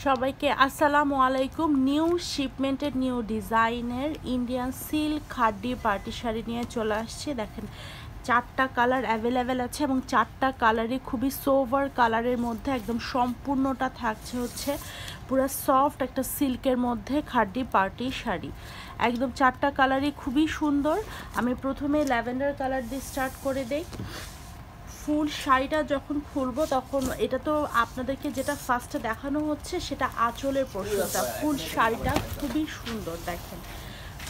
সবাইকে আসসালামু আলাইকুম। নিউ শিপমেন্টের নিউ ডিজাইনের ইন্ডিয়ান সিল্ক খাড্ডি পার্টি শাড়ি নিয়ে চলে আসছে। দেখেন 4টা কালার অ্যাভেলেবেল আছে এবং 4টা কালারই খুবই সোভার কালারের মধ্যে একদম সম্পূর্ণটা থাকছে হচ্ছে পুরো সফট একটা সিল্কের মধ্যে খাড্ডি পার্টি শাড়ি। একদম 4টা কালারই খুবই সুন্দর। আমি প্রথমে ল্যাভেন্ডার কালার দিয়ে স্টার্ট করে দেই। ফুল শাড়িটা যখন খুলবো তখন এটা তো আপনাদেরকে যেটা ফার্স্টে দেখানো হচ্ছে সেটা আঁচলের পোর্শনটা। ফুল শাড়িটা খুবই সুন্দর, দেখেন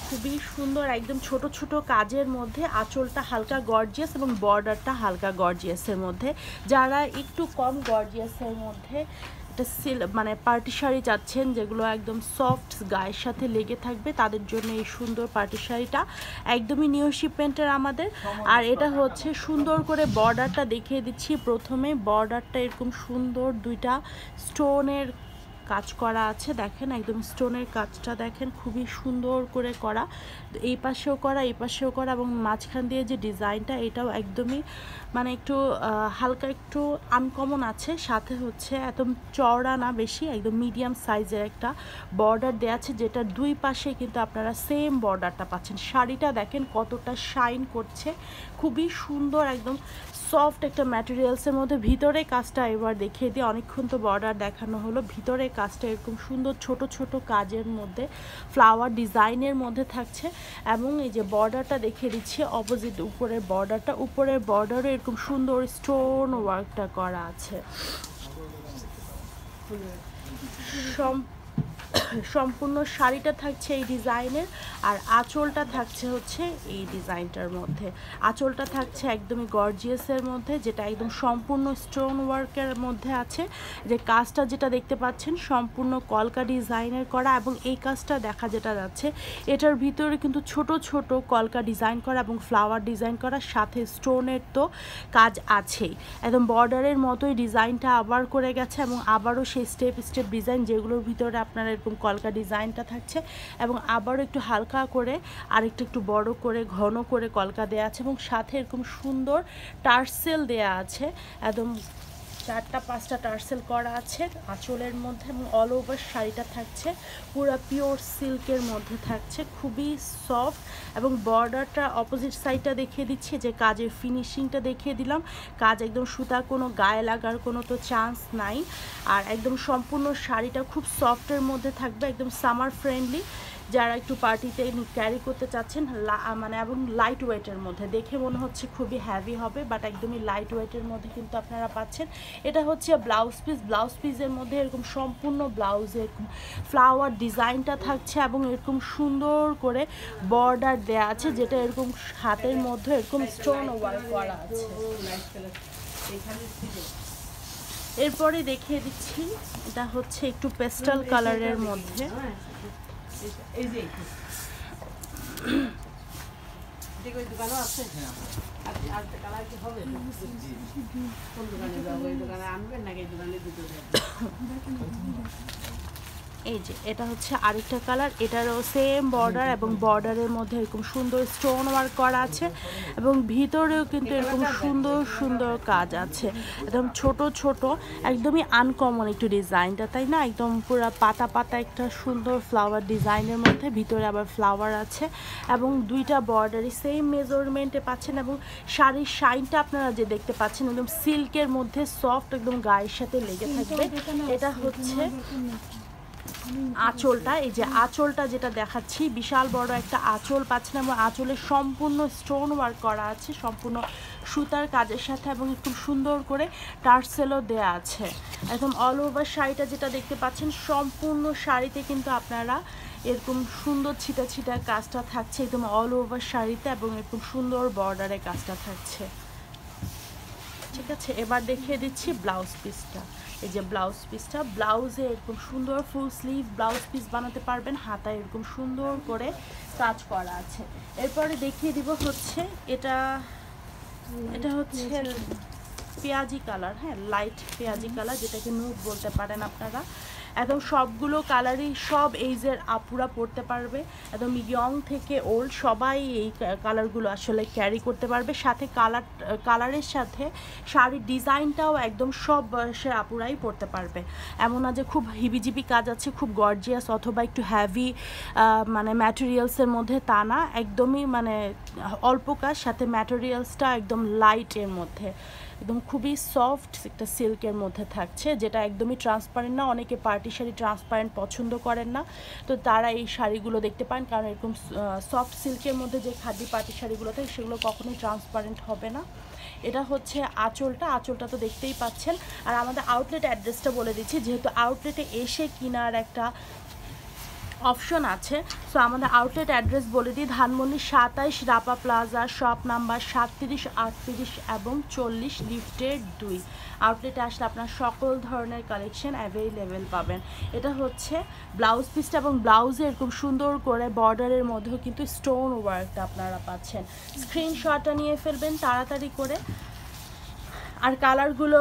খুবই সুন্দর, একদম ছোট ছোট কাজের মধ্যে আঁচলটা হালকা গর্জিয়াস এবং বর্ডারটা হালকা গর্জিয়াসের মধ্যে। যারা একটু কম গর্জিয়াসের মধ্যে মানে পার্টি শাড়ি চাচ্ছেন যেগুলো একদম সফট গায়ের সাথে লেগে থাকবে, তাদের জন্য এই সুন্দর পার্টি শাড়িটা একদমই নিউ শিপমেন্টের আমাদের। আর এটা হচ্ছে সুন্দর করে বর্ডারটা দেখিয়ে দিচ্ছি। প্রথমে বর্ডারটা এরকম সুন্দর দুইটা স্টোনের কাজ করা আছে, দেখেন একদম স্টোনের কাজটা দেখেন খুবই সুন্দর করে করা, এই পাশেও করা এই পাশেও করা এবং মাঝখান দিয়ে যে ডিজাইনটা এটাও একদমই মানে একটু হালকা একটু আনকমন আছে। সাথে হচ্ছে একদম চওড়া না বেশি, একদম মিডিয়াম সাইজের একটা বর্ডার দেওয়া আছে, যেটার দুই পাশে কিন্তু আপনারা সেম বর্ডারটা পাচ্ছেন। শাড়িটা দেখেন কতটা শাইন করছে, খুবই সুন্দর একদম সফট একটা ম্যাটেরিয়ালসের মধ্যে। ভিতরে কাজটা এবার দেখিয়ে দিই, অনেকক্ষণ তো বর্ডার দেখানো হলো। ভিতরে কাজটা এরকম সুন্দর ছোট ছোট কাজের মধ্যে ফ্লাওয়ার ডিজাইনের মধ্যে থাকছে এবং এই যে বর্ডারটা দেখিয়ে দিচ্ছি অপোজিট উপরের বর্ডারটা, উপরের বর্ডারে এরকম সুন্দর স্টোন ওয়ার্কটা করা আছে। সম্পূর্ণ শাড়িটা থাকছে এই ডিজাইনের আর আঁচলটা থাকছে হচ্ছে এই ডিজাইনটার মধ্যে। আঁচলটা থাকছে একদমই গর্জিয়াসের মধ্যে, যেটা একদম সম্পূর্ণ স্টোন ওয়ার্কের মধ্যে আছে। যে কাজটা যেটা দেখতে পাচ্ছেন সম্পূর্ণ কলকা ডিজাইনের করা এবং এই কাজটা দেখা যেটা যাচ্ছে এটার ভিতরে কিন্তু ছোট ছোট কলকা ডিজাইন করা এবং ফ্লাওয়ার ডিজাইন করা, সাথে স্টোনের তো কাজ আছেই। একদম বর্ডারের মতোই ডিজাইনটা আবার করে গেছে এবং আবারও সেই স্টেপ স্টেপ ডিজাইন যেগুলোর ভিতরে আপনারা এরকম কলকা ডিজাইনটা থাকছে এবং আবারও একটু হালকা করে আরেকটু একটু বড় করে ঘন করে কলকা দেওয়া আছে এবং সাথে এরকম সুন্দর টার্সেল দেয়া আছে। একদম 4টা-5টা টার্সেল করা আছে আঁচলের মধ্যে এবং অল ওভার শাড়িটা থাকছে পুরো পিওর সিল্কের মধ্যে থাকছে, খুবই সফট এবং বর্ডারটা অপোজিট সাইডটা দেখিয়ে দিচ্ছি, যে কাজের ফিনিশিংটা দেখিয়ে দিলাম। কাজ একদম সুতা কোনো গায়ে লাগার কোনো তো চান্স নাই। আর একদম সম্পূর্ণ শাড়িটা খুব সফটের মধ্যে থাকবে, একদম সামার ফ্রেন্ডলি। যারা একটু পার্টিতে ক্যারি করতে চাচ্ছেন মানে এবং লাইট ওয়েটের মধ্যে, দেখে মনে হচ্ছে খুবই হ্যাভি হবে বাট একদমই লাইট ওয়েটের মধ্যে কিন্তু আপনারা পাচ্ছেন। এটা হচ্ছে ব্লাউজ পিস। ব্লাউজ পিসের মধ্যে এরকম সম্পূর্ণ ব্লাউজে এরকম ফ্লাওয়ার ডিজাইনটা থাকছে এবং এরকম সুন্দর করে বর্ডার দেয়া আছে, যেটা এরকম হাতের মধ্যে এরকম স্টোন ওয়ার্ক করা আছে। এরপরে দেখিয়ে দিচ্ছি এটা হচ্ছে একটু পেস্টাল কালারের মধ্যে। এই যে এটা হচ্ছে আরেকটা কালার, এটারও সেম বর্ডার এবং বর্ডারের মধ্যে এরকম সুন্দর স্টোন ওয়ার্ক করা আছে এবং ভিতরেও কিন্তু এরকম সুন্দর সুন্দর কাজ আছে, একদম ছোট ছোট একদমই আনকমন একটু ডিজাইনটা, তাই না? একদম পুরো পাতা পাতা একটা সুন্দর ফ্লাওয়ার ডিজাইনের মধ্যে, ভিতরে আবার ফ্লাওয়ার আছে এবং দুইটা বর্ডারই সেম মেজারমেন্টে পাচ্ছেন এবং শাড়ির শাইনটা আপনারা যে দেখতে পাচ্ছেন একদম সিল্কের মধ্যে সফট, একদম গায়ের সাথে লেগে থাকবে। এটা হচ্ছে আঁচলটা, এই যে আঁচলটা যেটা দেখাচ্ছি বিশাল বড় একটা আঁচল পাচ্ছেন এবং আঁচলের সম্পূর্ণ স্টোন ওয়ার্ক করা আছে সম্পূর্ণ সুতার কাজের সাথে এবং একটু সুন্দর করে টার্সেলও দেয়া আছে। একদম অল ওভার শাড়িটা যেটা দেখতে পাচ্ছেন সম্পূর্ণ শাড়িতে কিন্তু আপনারা এরকম সুন্দর ছিটা ছিটা কাজটা থাকছে একদম অল ওভার শাড়িতে এবং এরকম সুন্দর বর্ডারে কাজটা থাকছে। ঠিক আছে, এবার দেখিয়ে দিচ্ছি ব্লাউজ পিসটা। এই যে ব্লাউজ পিসটা, ব্লাউজে এরকম সুন্দর ফুল স্লিভ ব্লাউজ পিস বানাতে পারবেন, হাতায় এরকম সুন্দর করে কাজ করা আছে। এরপরে দেখিয়ে দিব হচ্ছে এটা হচ্ছে পেঁয়াজি কালার, হ্যাঁ লাইট পেঁয়াজি কালার, যেটাকে নুড বলতে পারেন আপনারা। একদম সবগুলো কালারই সব এইজের আপুরা পরতে পারবে, একদম ইয়ং থেকে ওল্ড সবাই এই কালারগুলো আসলে ক্যারি করতে পারবে। সাথে কালারের সাথে শাড়ির ডিজাইনটাও একদম সব বয়সের আপুরাই পরতে পারবে। এমন না যে খুব হিবিজিবি কাজ আছে, খুব গর্জিয়াস অথবা একটু হ্যাভি মানে ম্যাটেরিয়ালসের মধ্যে, তা না, একদমই মানে অল্প কাজ, সাথে ম্যাটেরিয়ালসটা একদম লাইটের মধ্যে, একদম খুবই সফট একটা সিল্কের মধ্যে থাকছে, যেটা একদমই ট্রান্সপারেন্ট না। অনেকে পার্টি শাড়ি ট্রান্সপারেন্ট পছন্দ করেন না, তো তারা এই শাড়িগুলো দেখতে পান, কারণ এরকম সফট সিল্কের মধ্যে যে খাদি পার্টি শাড়িগুলো থাকে সেগুলো কখনোই ট্রান্সপারেন্ট হবে না। এটা হচ্ছে আঁচলটা তো দেখতেই পাচ্ছেন। আর আমাদের আউটলেট অ্যাড্রেসটা বলে দিচ্ছি, যেহেতু আউটলেটে এসে কেনার একটা অপশন আছে, সো আমাদের আউটলেট অ্যাড্রেস বলে দিই, Dhanmondi 27 Rapa plaza, shop number 37, 38 এবং 40, লিফটের 2। আউটলেটে আসলে আপনার সকল ধরনের কালেকশন অ্যাভেলেবেল পাবেন। এটা হচ্ছে ব্লাউজ পিসটা, এবং ব্লাউজে এরকম সুন্দর করে বর্ডারের মধ্যেও কিন্তু স্টোন ওয়ার্কটা আপনারা পাচ্ছেন। স্ক্রিনশটটা নিয়ে ফেলবেন তাড়াতাড়ি করে। আর কালারগুলো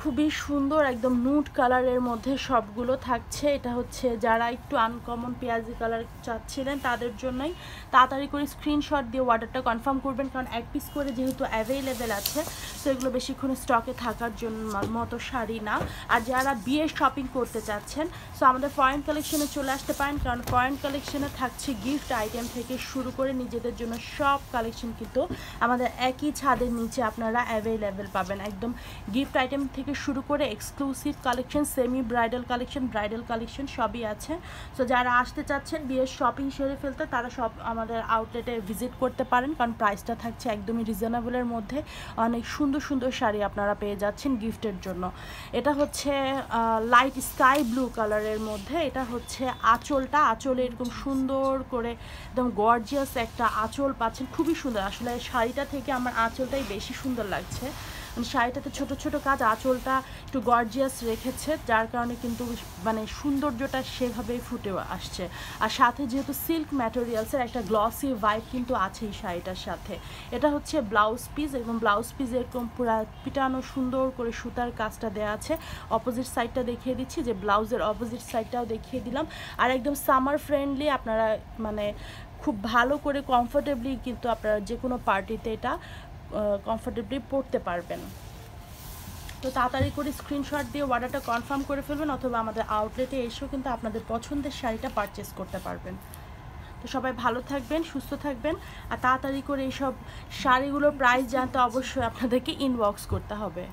খুবই সুন্দর, একদম নুড কালারের মধ্যে সবগুলো থাকছে। এটা হচ্ছে যারা একটু আনকমন পেঁয়াজি কালার চাচ্ছিলেন তাদের জন্যই। তাড়াতাড়ি করে স্ক্রিনশট দিয়ে অর্ডারটা কনফার্ম করবেন, কারণ এক পিস করে যেহেতু অ্যাভেলেবেল আছে, তো এগুলো বেশিক্ষণ স্টকে থাকার জন্য মতো শাড়ি না। আর যারা বিয়ের শপিং করতে চাচ্ছেন, সো আমাদের ফরেন কালেকশনে চলে আসতে পারেন, কারণ ফরেন কালেকশনে থাকছে গিফট আইটেম থেকে শুরু করে নিজেদের জন্য সব কালেকশন কিন্তু আমাদের একই ছাদের নিচে আপনারা অ্যাভেলেবেল পাবেন। একদম গিফট আইটেম থেকে শুরু করে exclusive collection, semi bridal collection সবই আছে। সো যারা আসতে চাচ্ছেন বিয়ের শপিং সেরে ফেলতে, তারা সব আমাদের আউটলেটে ভিজিট করতে পারেন, কারণ প্রাইসটা থাকছে একদমই রিজনেবলের মধ্যে। অনেক সুন্দর শাড়ি আপনারা পেয়ে যাচ্ছেন গিফটের জন্য। এটা হচ্ছে লাইট স্কাই ব্লু কালারের মধ্যে। এটা হচ্ছে আঁচলে এরকম সুন্দর করে একদম গর্জিয়াস একটা আঁচল পাচ্ছেন, খুবই সুন্দর। আসলে শাড়িটা থেকে আমার আঁচলটাই বেশি সুন্দর লাগছে, শাড়িটাতে ছোট কাজ, আঁচলটা একটু গর্জিয়াস রেখেছে, যার কারণে কিন্তু মানে সৌন্দর্যটা সেভাবেই ফুটে আসছে। আর সাথে যেহেতু সিল্ক ম্যাটেরিয়ালসের একটা গ্লসি ভাইব কিন্তু আছে এই শাড়িটার সাথে। এটা হচ্ছে ব্লাউজ পিস, এবং ব্লাউজ পিস এরকম পুরো পিটানো সুন্দর করে সুতার কাজটা দেওয়া আছে। অপোজিট সাইডটা দেখিয়ে দিচ্ছি, যে ব্লাউজের অপোজিট সাইডটাও দেখিয়ে দিলাম। আর একদম সামার ফ্রেন্ডলি, আপনারা মানে খুব ভালো করে কমফোর্টেবলি কিন্তু আপনারা যে কোনো পার্টিতে এটা কমফোর্টেবলি পড়তে পারবেন। তো তাড়াতাড়ি করে স্ক্রিনশট দিয়ে অর্ডারটা কনফার্ম করে ফেলবেন, অথবা আমাদের আউটলেটে এসেও কিন্তু আপনাদের পছন্দের শাড়িটা পারচেস করতে পারবেন। তো সবাই ভালো থাকবেন, সুস্থ থাকবেন, আর তাড়াতাড়ি করে এইসব শাড়িগুলোর প্রাইস জানতে অবশ্যই আপনাদেরকে ইনবক্স করতে হবে।